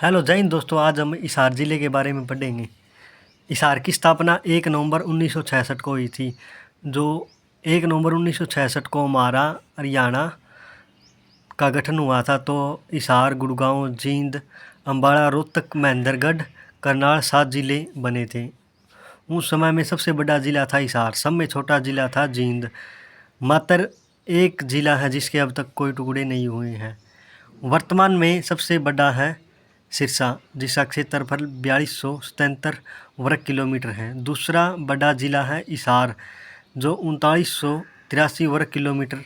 Hello जय हिंद दोस्तों। आज हम हिसार ज़िले के बारे में पढ़ेंगे। हिसार की स्थापना 1 नवंबर 1966 को हुई थी। जो 1 नवंबर 1966 को हमारा हरियाणा का गठन हुआ था, तो हिसार, गुड़गांव, जींद, अम्बाला, रोहतक, महेंद्रगढ़, करनाल 7 ज़िले बने थे। उस समय में सबसे बड़ा ज़िला था हिसार, सब में छोटा ज़िला था जींद। मात्र एक ज़िला है जिसके अब तक कोई टुकड़े नहीं हुए हैं। वर्तमान में सबसे बड़ा है सिरसा, जिसका क्षेत्रफल 4277 वर्ग किलोमीटर है। दूसरा बड़ा जिला है हिसार, जो 3983 वर्ग किलोमीटर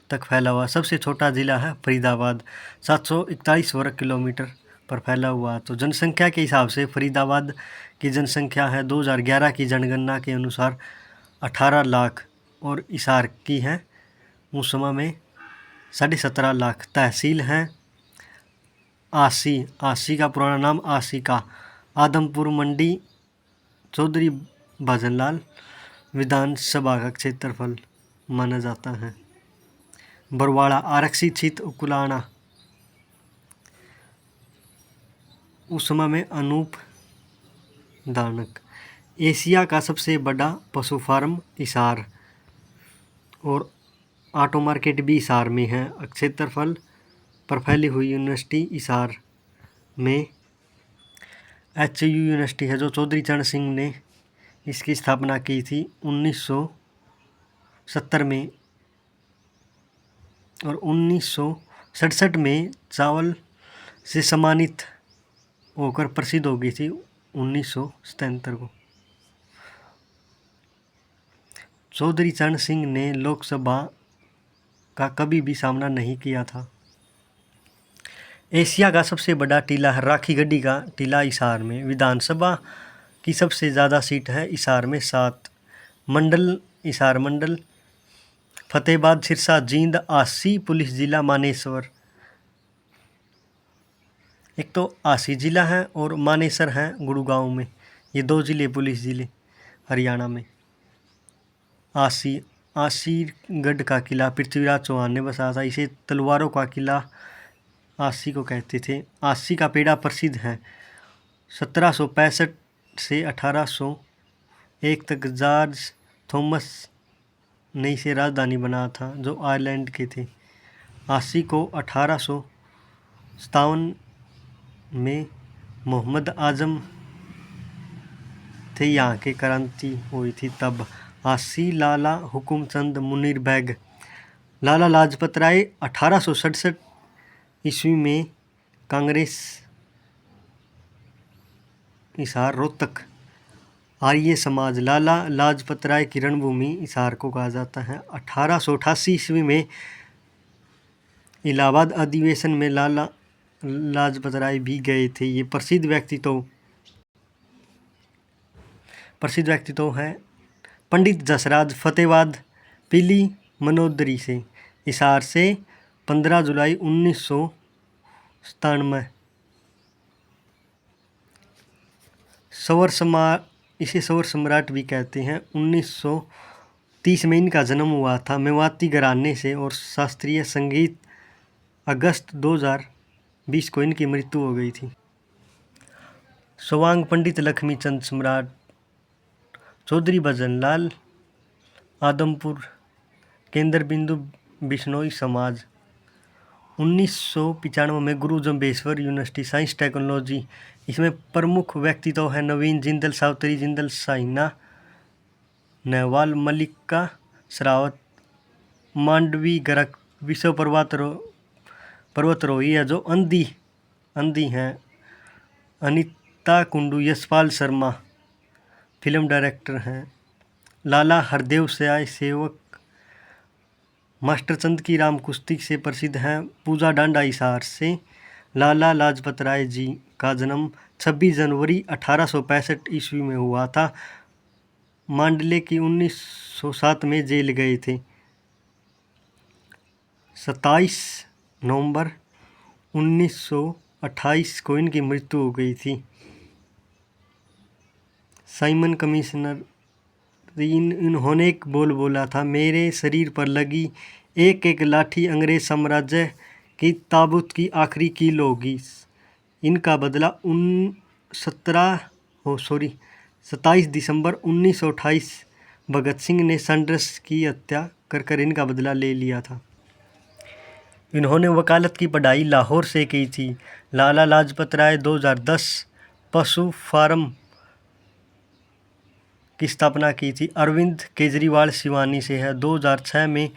तक फैला हुआ। सबसे छोटा जिला है फरीदाबाद, 741 वर्ग किलोमीटर पर फैला हुआ। तो जनसंख्या के हिसाब से फरीदाबाद की जनसंख्या है 2011 की जनगणना के अनुसार 18 लाख, और हिसार की है उस समय में 17.5 लाख। तहसील है आसी का पुराना नाम आसी का। आदमपुर मंडी चौधरी भजनलाल विधानसभा का क्षेत्रफल माना जाता है। बरवाड़ा आरक्षित क्षेत्र उकुलाना, उस समय में अनूप दानक। एशिया का सबसे बड़ा पशु फार्म हिसार, और ऑटो मार्केट भी हिसार में है। क्षेत्रफल पर फैली हुई यूनिवर्सिटी हिसार में HU यूनिवर्सिटी है, जो चौधरी चरण सिंह ने इसकी स्थापना की थी 1970 में, और 1967 में चावल से सम्मानित होकर प्रसिद्ध हो गई थी 1977 को। चौधरी चरण सिंह ने लोकसभा का कभी भी सामना नहीं किया था। एशिया का सबसे बड़ा टीला है राखी गढ़ी का टीला हिसार में। विधानसभा की सबसे ज़्यादा सीट है हिसार में 7। मंडल हिसार मंडल फतेहाबाद, सिरसा, जींद, आसी पुलिस जिला, मानेसर। एक तो आसी जिला है और मानेसर है गुड़गांव में। ये 2 जिले पुलिस जिले हरियाणा में। आसीगढ़ का किला पृथ्वीराज चौहान ने बसाया था। इसे तलवारों का किला आसी को कहते थे। आसी का पेड़ा प्रसिद्ध है। 1765 से 1801 तक जॉर्ज थॉमस ने इसे राजधानी बनाया था, जो आयरलैंड के थे। आसी को 1857 में मोहम्मद आजम थे यहाँ के क्रांति हुई थी तब। आसी लाला हुकुमचंद मुनीर बैग। लाला लाजपत राय 1867 ईस्वी में कांग्रेस हिसार रोहतक। आर्य समाज। लाला लाजपत राय की रणभूमि हिसार को कहा जाता है। 1888 ईस्वी में इलाहाबाद अधिवेशन में लाला लाजपत राय भी गए थे। ये प्रसिद्ध व्यक्तित्व है पंडित जसराज फतेहाबाद पीली मनोदरी से। हिसार से 15 जुलाई 1997। इसे सौर सम्राट भी कहते हैं। 1930 में इनका जन्म हुआ था मेवाती घराने से, और शास्त्रीय संगीत। अगस्त 2020 को इनकी मृत्यु हो गई थी। सवांग पंडित लक्ष्मी चंद सम्राट। चौधरी भजनलाल आदमपुर केंद्र बिंदु बिश्नोई समाज। 1995 में गुरु जम्बेश्वर यूनिवर्सिटी साइंस टेक्नोलॉजी। इसमें प्रमुख व्यक्तित्व है नवीन जिंदल, सावित्री जिंदल, साइना नेहवाल, मल्लिका शेरावत। मांडवी गर्ग विश्व पर्वतारोही है, जो अंधी हैं। अनीता कुंडू, यशपाल शर्मा फिल्म डायरेक्टर हैं। लाला हरदेव सयाय सेवक। मास्टर चंद की राम कुश्ती से प्रसिद्ध हैं। पूजा डांडा हिसार से। लाला लाजपत राय जी का जन्म 26 जनवरी 1865 ईस्वी में हुआ था। मांडले की 1907 में जेल गए थे। 27 नवंबर 1928 को इनकी मृत्यु हो गई थी। Simon commissioner. इन्होंने एक बोल बोला था, मेरे शरीर पर लगी एक एक लाठी अंग्रेज साम्राज्य की ताबूत की आखिरी कील होगी। इनका बदला 27 दिसंबर 1928 भगत सिंह ने सैंडर्स की हत्या कर इनका बदला ले लिया था। इन्होंने वकालत की पढ़ाई लाहौर से की थी। लाला लाजपत राय 2010 पशु फार्म की स्थापना की थी। अरविंद केजरीवाल सिवानी से है। 2006 में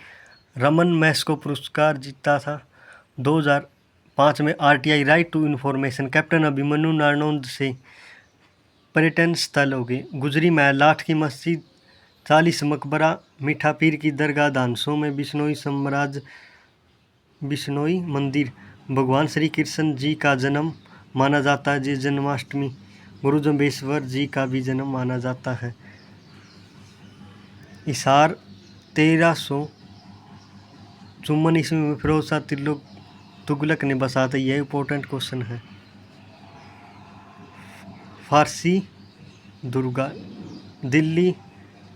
रमन मैस्को पुरस्कार जीता था। 2005 में RTI right to information captain Abhimanyu Narnaund से पर्यटन स्थल हो गए। गुजरी महल, लाठ की मस्जिद, 40 मकबरा, मीठा पीर की दरगाह, धानसों में बिश्नोई मंदिर, भगवान श्री कृष्ण जी का जन्म माना जाता है। जन्माष्टमी, गुरु जम्बेश्वर जी का भी जन्म माना जाता है। हिसार 1354 ईस्वी में फिरोज शाह तुगलक ने बसा था। यह इंपॉर्टेंट क्वेश्चन है। फारसी दुर्गा, दिल्ली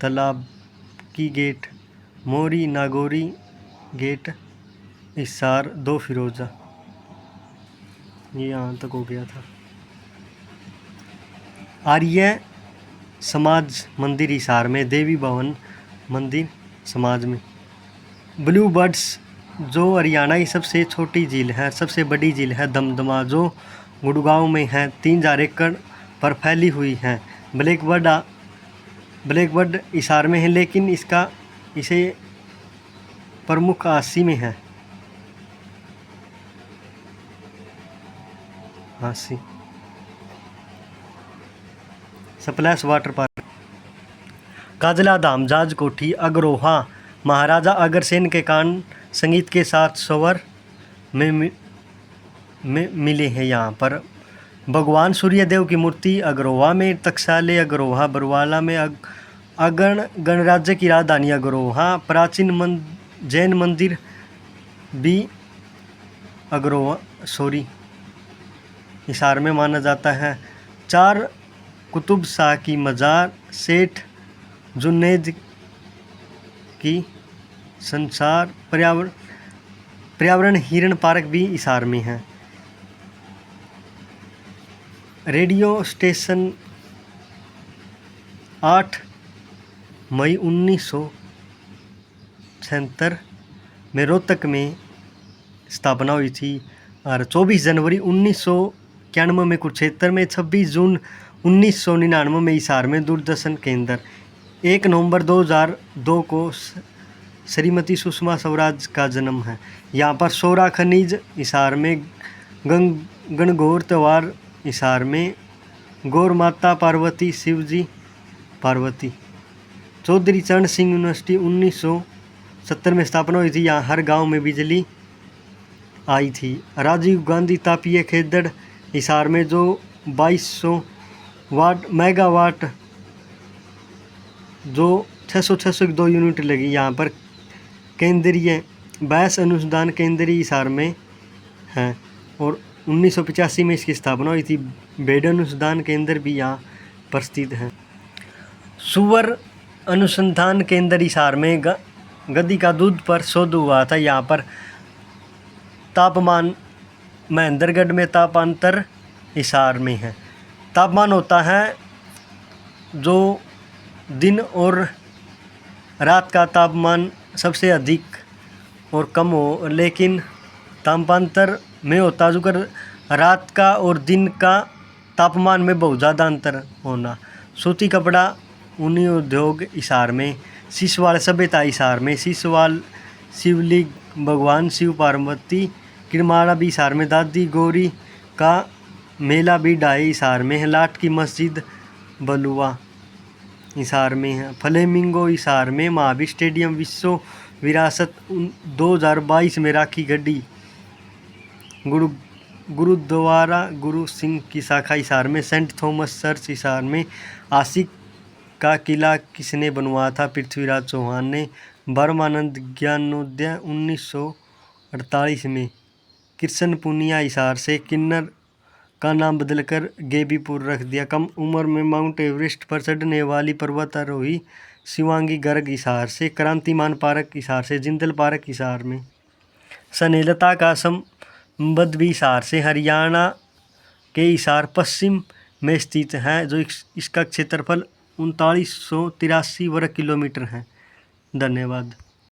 तालाब की गेट, मोरी नागौरी गेट, हिसार 2 फिरोजा। ये यहाँ तक हो गया था। आर्य समाज मंदिर हिसार में, देवी भवन मंदिर समाज में। ब्लू बर्ड्स जो हरियाणा की सबसे छोटी झील है, सबसे बड़ी झील है दमदमा, जो गुड़गांव में है, 3000 एकड़ पर फैली हुई है। ब्लैकबर्ड हिसार में है, लेकिन इसे प्रमुख हांसी में है। Hansi splash water park. Kajla Dham, Jahaj Kothi, Agroha, Maharaja Agrasen के कान संगीत के साथ स्वर में मिले हैं। यहाँ पर भगवान सूर्यदेव की मूर्ति अग्रोहा में, टकसाले अग्रोहा, बरवाला में, अगण गणराज्य की राजधानी अग्रोहा, प्राचीन जैन मंदिर भी हिसार में माना जाता है। 4 कुतुब शाह की मजार, सेठ जुनैद की संसार पर्यावरण हिरण पार्क भी हिसार में है। रेडियो स्टेशन 8 मई 1976 में रोहतक में स्थापना हुई थी और 24 जनवरी 1991 में कुरुक्षेत्र में, 26 जून 1999 में हिसार में दूरदर्शन केंद्र। 1 नवंबर 2002 को श्रीमती सुषमा स्वराज का जन्म है। यहाँ पर सोरा खनिज हिसार में, गणगौर त्यौहार हिसार में, गौर माता पार्वती, शिवजी पार्वती। चौधरी चरण सिंह यूनिवर्सिटी 1970 में स्थापना हुई थी। यहाँ हर गांव में बिजली आई थी। राजीव गांधी तापीय खेदड़ हिसार में, जो 2200 मेगावाट जो 600 यूनिट लगी। यहाँ पर केंद्रीय 22 अनुसंधान केंद्र हिसार में हैं और 1985 में इसकी स्थापना हुई थी। बेड अनुसंधान केंद्र भी यहाँ पर स्थित है। सुवर अनुसंधान केंद्र हिसार में गद्दी का दूध पर शोध हुआ था। यहाँ पर तापमान महेंद्रगढ़ में, तापांतर हिसार में है। तापमान होता है जो दिन और रात का तापमान सबसे अधिक और कम हो, लेकिन तापांतर में होता जो कर रात का और दिन का तापमान में बहुत ज़्यादा अंतर होना। सूती कपड़ा ऊनी उद्योग हिसार में। सिसवाल सभ्यता हिसार में, सिसवाल शिवलिंग, भगवान शिव पार्वती, किरमाड़ा भी हिसार में, दादी गौरी का मेला भी ढाई हिसार में है। लाठ की मस्जिद बलुआ हिसार में है। फ्लेमिंगो हिसार में। महावीर स्टेडियम विश्व विरासत 2022 में राखी गड्डी। गुरुद्वारा गुरु सिंह की शाखा हिसार में। सेंट थॉमस चर्च हिसार में। आशिक का किला किसने बनवाया था? पृथ्वीराज चौहान ने। ब्रह्मानंद ज्ञानोदय 1948 में। कृष्ण पुनिया हिसार से। किन्नर का नाम बदलकर गेबीपुर रख दिया। कम उम्र में माउंट एवरेस्ट पर चढ़ने वाली पर्वतारोही शिवांगी गर्ग हिसार से। क्रांतिमान पार्क हिसार से। जिंदल पार्क हिसार में। स्नेहलता का संबंध भी हिसार से। हरियाणा के हिसार पश्चिम में स्थित है, जो इसका क्षेत्रफल 3983 वर्ग किलोमीटर है। धन्यवाद।